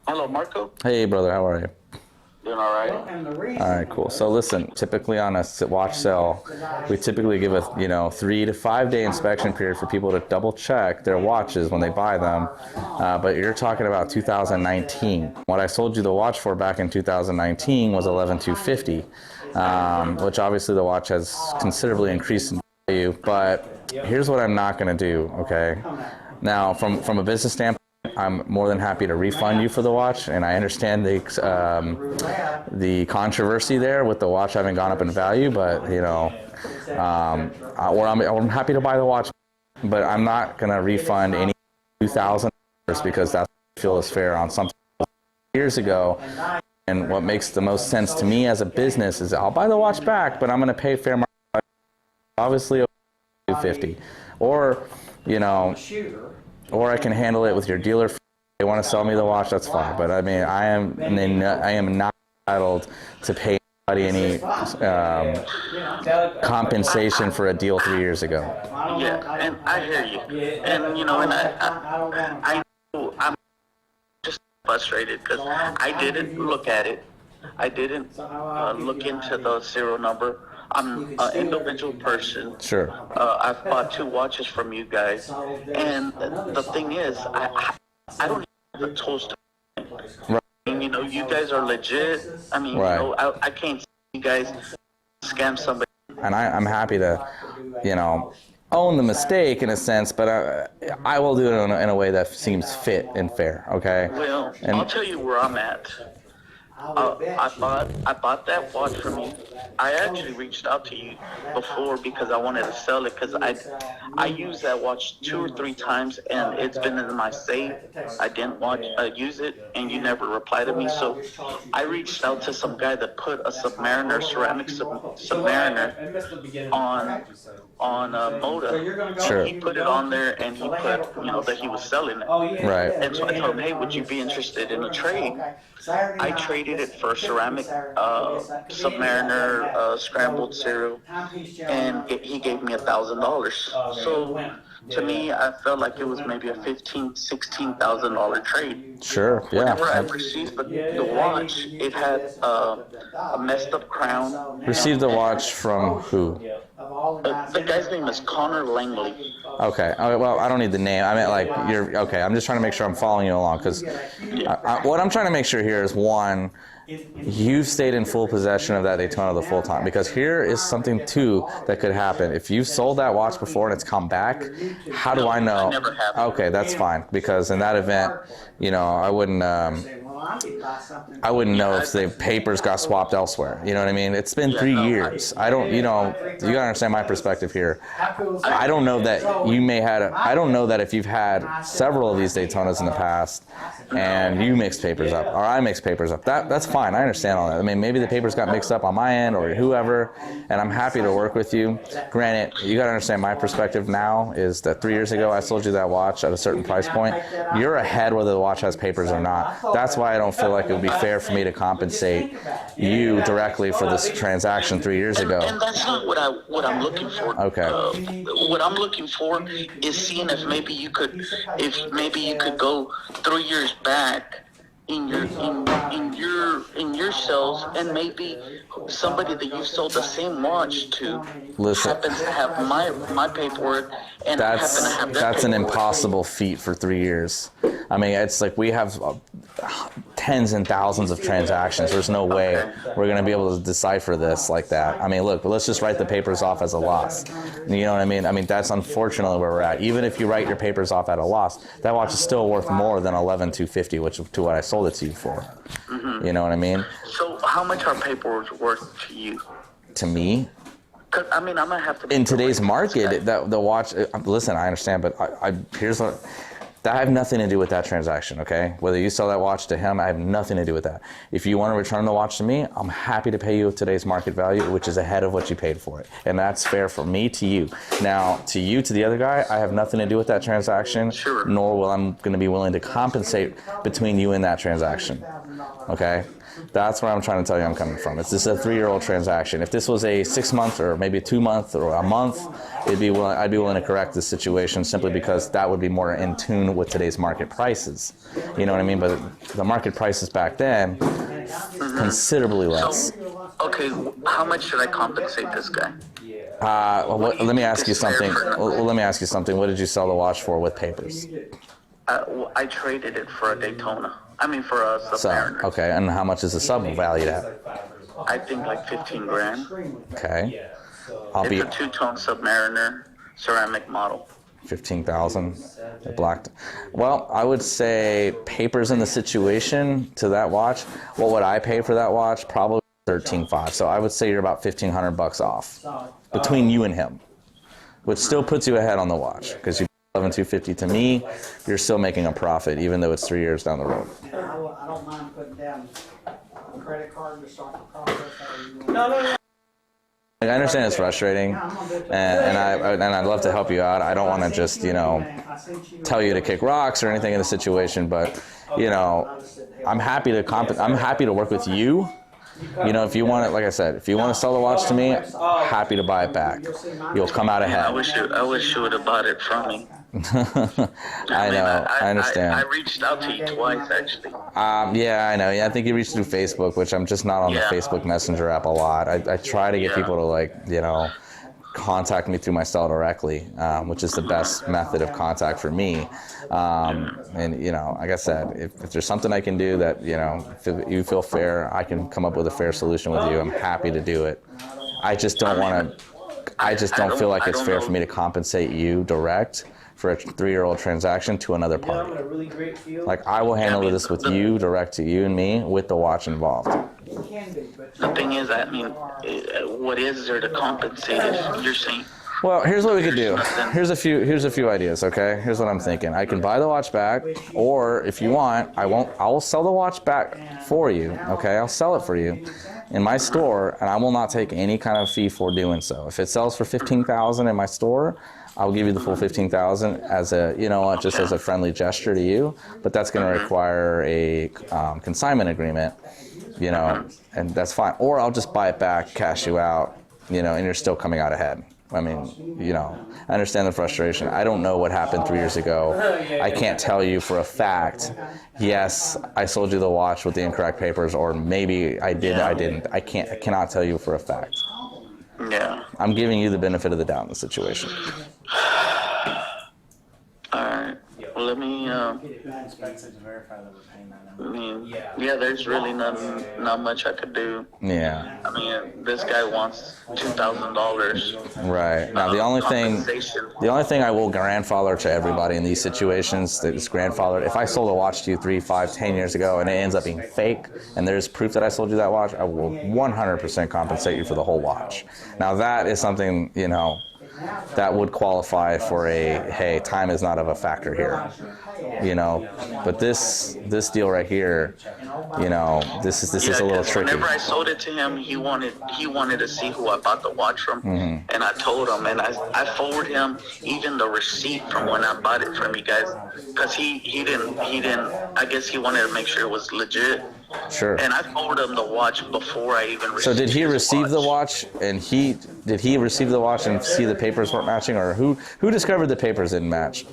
Hello, Marco. Hey, brother, how are you? Doing all right? All right, cool. So listen, typically on a watch sale, we typically give a 3 to 5 day inspection period for people to double check their watches when they buy them. But you're talking about 2019. What I sold you the watch for back in 2019 was 11,250, which obviously the watch has considerably increased in value. But here's what I'm not going to do. Okay. Now, from a business standpoint, I'm more than happy to refund you for the watch, and I understand the controversy there with the watch having gone up in value. But I'm happy to buy the watch, but I'm not gonna refund any $2,000 because that's what I feel is fair on something years ago. And what makes the most sense to me as a business is I'll buy the watch back, but I'm gonna pay fair market, obviously $250, or or I can handle it with your dealer. If they want to sell me the watch, that's fine. But I mean, I am not entitled to pay anybody any compensation for a deal 3 years ago. Yeah, and I hear you. And I'm just frustrated because I didn't look at it. I didn't look into the serial number. I'm an individual person. Sure. I've bought 2 watches from you guys, and the thing is, I don't have the tools to. Right. And, you guys are legit. I mean, right. I can't see you guys scam somebody. And I'm happy to, own the mistake in a sense, but I will do it in a way that seems fit and fair. Okay. Well, I'll tell you where I'm at. I bought that watch from you. I actually reached out to you before because I wanted to sell it because I used that watch 2 or 3 times and it's been in my safe. I didn't use it and you never replied to me. So I reached out to some guy that put a Submariner, ceramic Submariner on Moda. Sure. He put it on there and he put that he was selling it. Right. And so I told him, hey, would you be interested in a trade? I traded it for ceramic Submariner scrambled cereal, and he gave me $1,000. So to me, I felt like it was maybe a $16,000 trade. Sure. Yeah. Whenever I received the watch, it had a messed up crown. Received the watch from who? The guy's name is Connor Langley. Okay. Well, I don't need the name. I meant like you're okay. I'm just trying to make sure I'm following you along because what I'm trying to make sure here is one, you've stayed in full possession of that Daytona the full time, because here is something too that could happen. If you've sold that watch before and it's come back, how do I know? I never have. Okay, that's fine, because in that event, I wouldn't know if the papers got swapped elsewhere. You know what I mean? It's been 3 years. I don't, you gotta understand my perspective here. I don't know that you I don't know that if you've had several of these Daytonas in the past and you mixed papers up or I mixed papers up, that's fine. I understand all that. I mean, maybe the papers got mixed up on my end or whoever, and I'm happy to work with you. Granted, you gotta understand my perspective now is that 3 years ago I sold you that watch at a certain price point. You're ahead whether the watch has papers or not. That's why I don't feel like it would be fair for me to compensate you directly for this transaction 3 years ago. And that's not what I'm looking for. Okay. What I'm looking for is seeing if maybe you could go 3 years back in your sales, and maybe somebody that you sold the same watch to happens to have my paperwork, and that's an impossible feat for 3 years. I mean, it's like we have tens and thousands of transactions. There's no way we're going to be able to decipher this like that. I mean, look, let's just write the papers off as a loss. You know what I mean? I mean, that's unfortunately where we're at. Even if you write your papers off at a loss, that watch is still worth more than $11,250, which to what I sold it to you for. Mm-hmm. You know what I mean? So how much are papers worth to you? To me? I mean, I'm going to have to... In today's market, the watch... Listen, I understand, but here's what... That I have nothing to do with that transaction, okay? Whether you sell that watch to him, I have nothing to do with that. If you want to return the watch to me, I'm happy to pay you today's market value, which is ahead of what you paid for it. And that's fair from me to you. Now, to you, to the other guy, I have nothing to do with that transaction, nor will I'm going to be willing to compensate between you and that transaction, okay? That's where I'm trying to tell you I'm coming from. It's just a 3-year-old transaction. If this was a 6-month or maybe 2-month or a month, I'd be willing to correct the situation simply because that would be more in tune with today's market prices. You know what I mean? But the market prices back then, considerably less. So, okay, how much should I compensate this guy? Let me ask you something. Let me ask you something. What did you sell the watch for with papers? I traded it for a Daytona. I mean, for a Submariner. So, okay, and how much is the sub valued at? I think like 15 grand. Okay. It's a two-tone Submariner, ceramic model. 15,000. Black. Well, I would say papers in the situation to that watch. What would I pay for that watch? Probably 13.5. So I would say you're about $1,500 off between you and him, which still puts you ahead on the watch because you $11,250 to me. You're still making a profit even though it's 3 years down the road. I don't mind putting down a credit card to start the process. No. I understand it's frustrating, and I'd love to help you out. I don't want to just tell you to kick rocks or anything in the situation, but I'm happy to work with you. If you want it, like I said, if you want to sell the watch to me, happy to buy it back. You'll come out ahead. I wish you would have bought it from me. I know. I understand. I reached out to you twice, actually. Yeah, I know. Yeah, I think you reached through Facebook, which I'm just not on the Facebook Messenger app a lot. I try to get people to contact me through my cell directly, which is the best method of contact for me. And like I said, if there's something I can do that if you feel fair, I can come up with a fair solution with you. I'm happy to do it. I just don't want to. I just don't feel like it's fair for me to compensate you direct for a 3-year-old transaction to another party. Like I will handle this with you, direct to you and me, with the watch involved. The thing is, I mean, what is there to compensate if you're saying? Well, here's what we could do. Here's a few ideas, okay? Here's what I'm thinking. I can buy the watch back, or if you want, I will sell the watch back for you, okay? I'll sell it for you in my store, and I will not take any kind of fee for doing so. If it sells for $15,000 in my store, I'll give you the full $15,000 as just as a friendly gesture to you, but that's going to require a consignment agreement, and that's fine. Or I'll just buy it back, cash you out, and you're still coming out ahead. I mean, I understand the frustration. I don't know what happened 3 years ago. I can't tell you for a fact, yes, I sold you the watch with the incorrect papers, or maybe I did, I didn't. I cannot tell you for a fact. Yeah. I'm giving you the benefit of the doubt in the situation. All right. Well, let me. There's really not much I could do. Yeah. I mean, this guy wants $2,000. Right. Now the only thing I will grandfather to everybody in these situations that is grandfathered. If I sold a watch to you 3, 5, 10 years ago and it ends up being fake, and there's proof that I sold you that watch, I will 100% compensate you for the whole watch. Now that is something that would qualify for hey, time is not of a factor here, but this deal right here, this is a little tricky. Whenever I sold it to him, he wanted to see who I bought the watch from, and I told him, and I forwarded him even the receipt from when I bought it from you guys, because he didn't. I guess he wanted to make sure it was legit. Sure. And I forwarded him the watch before I even received. So did he receive the watch, and did he receive the watch and see the papers weren't matching, or who discovered the papers didn't match?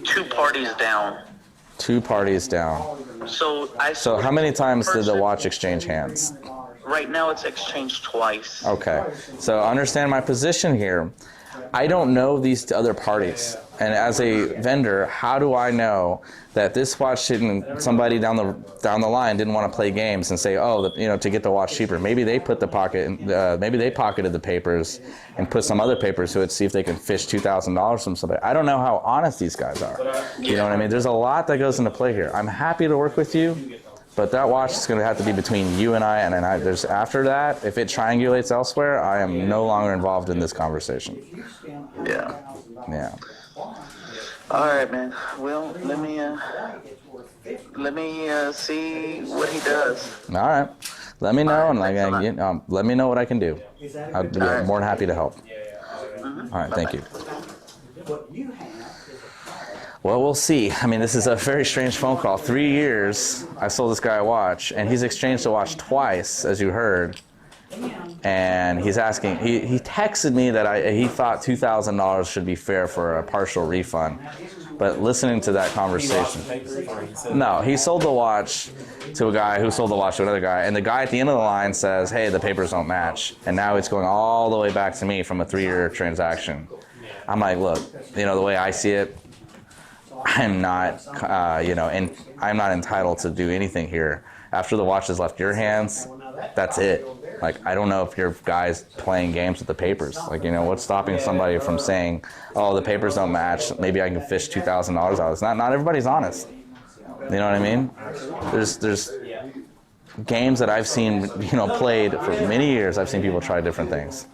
2 parties down. 2 parties down. So how many times did the watch exchange hands? Right now it's exchanged twice. Okay. So understand my position here. I don't know these other parties. And as a vendor, how do I know that this watch somebody down the line didn't want to play games and say, to get the watch cheaper? Maybe they maybe they pocketed the papers and put some other papers to it, see if they can fish $2,000 from somebody. I don't know how honest these guys are. You know what I mean? There's a lot that goes into play here. I'm happy to work with you, but that watch is going to have to be between you and I. And after that, if it triangulates elsewhere, I am no longer involved in this conversation. Yeah. Yeah. All right, man. Well, let me see what he does. All right. Let me know, and let me know what I can do. I'd be more than happy to help. All right. Thank you. Well, we'll see. I mean, this is a very strange phone call. 3 years, I sold this guy a watch, and he's exchanged a watch twice, as you heard. And he's asking, he texted me that he thought $2,000 should be fair for a partial refund. But listening to that conversation, no, he sold the watch to a guy who sold the watch to another guy. And the guy at the end of the line says, hey, the papers don't match. And now it's going all the way back to me from a 3-year transaction. I'm like, look, the way I see it, I'm not, and I'm not entitled to do anything here. After the watch has left your hands, that's it. Like, I don't know if your guy's playing games with the papers. Like, what's stopping somebody from saying, oh, the papers don't match, maybe I can fish $2,000 out of this. Not everybody's honest. You know what I mean? There's games that I've seen, played for many years. I've seen people try different things.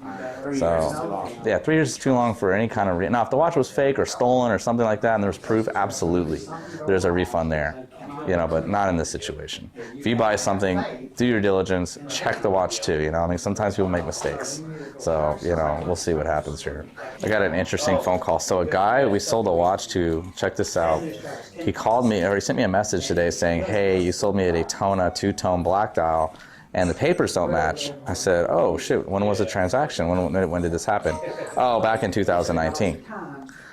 So, yeah, 3 years is too long for any kind of... Now, if the watch was fake or stolen or something like that and there's proof, absolutely, there's a refund there. But not in this situation. If you buy something, do your diligence, check the watch too, I mean, sometimes people make mistakes. So, we'll see what happens here. I got an interesting phone call. So a guy we sold a watch to, check this out, he called me, or he sent me a message today saying, hey, you sold me a Daytona 2-tone black dial, and the papers don't match. I said, oh, shoot, when was the transaction? When did this happen? Oh, back in 2019.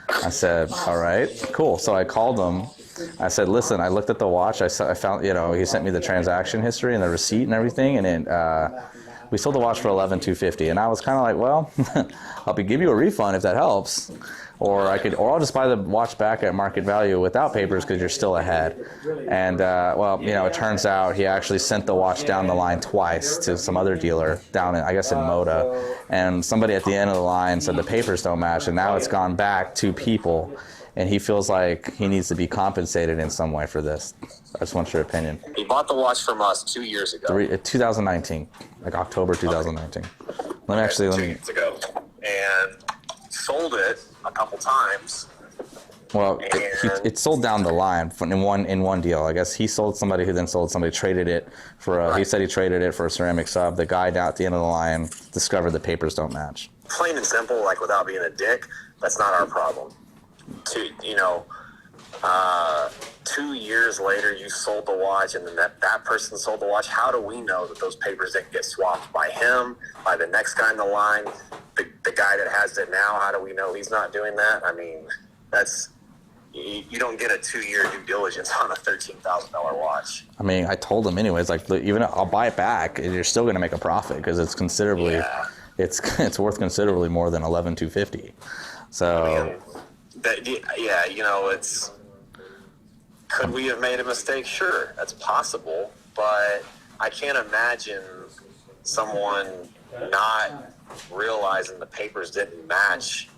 I said, all right, cool. So I called him. I said, listen, I looked at the watch. I found, he sent me the transaction history and the receipt and everything, and we sold the watch for $11,250. And I was kind of like, well, I'll give you a refund if that helps, or I'll just buy the watch back at market value without papers because you're still ahead. And it turns out he actually sent the watch down the line twice to some other dealer down in, I guess, in Moda, and somebody at the end of the line said the papers don't match, and now it's gone back to people. And he feels like he needs to be compensated in some way for this. I just want your opinion. He bought the watch from us 2 years ago. 2019, like October 2019. Okay. 2 years ago. And sold it a couple times. Well, it sold down the line in one deal. I guess he sold somebody who then sold somebody, traded it for right. He said he traded it for a ceramic sub. The guy down at the end of the line discovered the papers don't match. Plain and simple, like without being a dick, that's not our problem. 2 years later, you sold the watch, and then that person sold the watch. How do we know that those papers didn't get swapped by him, by the next guy in the line, the guy that has it now? How do we know he's not doing that? I mean, you don't get a 2-year due diligence on a $13,000 watch. I mean, I told him anyways, like, even I'll buy it back, you're still going to make a profit because it's considerably, it's worth considerably more than $11,250. So. It's. Could we have made a mistake? Sure, that's possible, but I can't imagine someone not realizing the papers didn't match,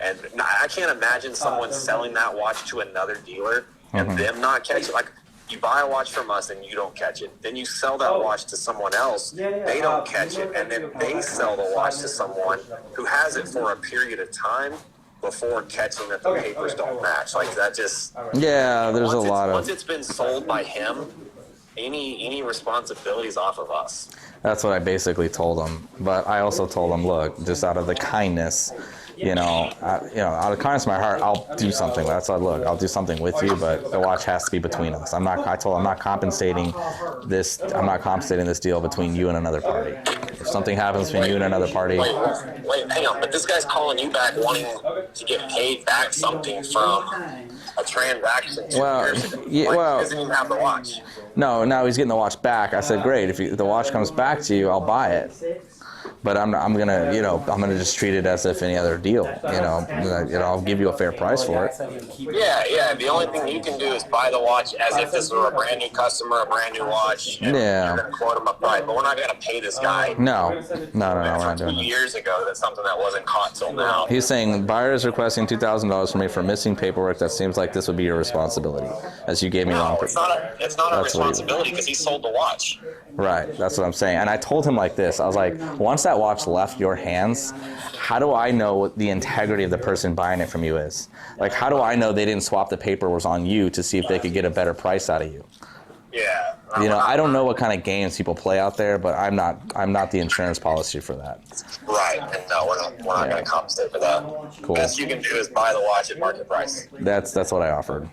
and I can't imagine someone selling that watch to another dealer and them not catch it. Like, you buy a watch from us and you don't catch it, then you sell that watch to someone else, they don't catch it, and then they sell the watch to someone who has it for a period of time before catching that the papers don't match. Like, that just... Yeah, there's a lot of... Once it's been sold by him, any responsibilities off of us. That's what I basically told him. But I also told him, look, just out of the kindness, out of kindness of my heart, I'll do something. That's what, look, I'll do something with you, but the watch has to be between us. I told him I'm not compensating this deal between you and another party. If something happens between you and another party... Wait, hang on, but this guy's calling you back wanting to get paid back something from a transaction 2 years ago. He doesn't even have the watch. No, now he's getting the watch back. I said, great, if the watch comes back to you, I'll buy it. But I'm gonna just treat it as if any other deal. I'll give you a fair price for it. Yeah. The only thing you can do is buy the watch as if this were a brand new customer, a brand new watch. And you're gonna quote him a price, but we're not gonna pay this guy. No, we're not doing 2 that. years ago, that's something that wasn't caught till now. He's saying buyer is requesting $2,000 from me for missing paperwork. That seems like this would be your responsibility, as you gave me wrong. It's not a responsibility because he sold the watch. Right, that's what I'm saying. And I told him like this. I was like, once that watch left your hands, how do I know what the integrity of the person buying it from you is? Like, how do I know they didn't swap the paperwork on you to see if they could get a better price out of you? Yeah. You know, I don't know what kind of games people play out there, but I'm not the insurance policy for that. Right, and no, we're not going to compensate for that. Cool. Best you can do is buy the watch at market price. That's what I offered.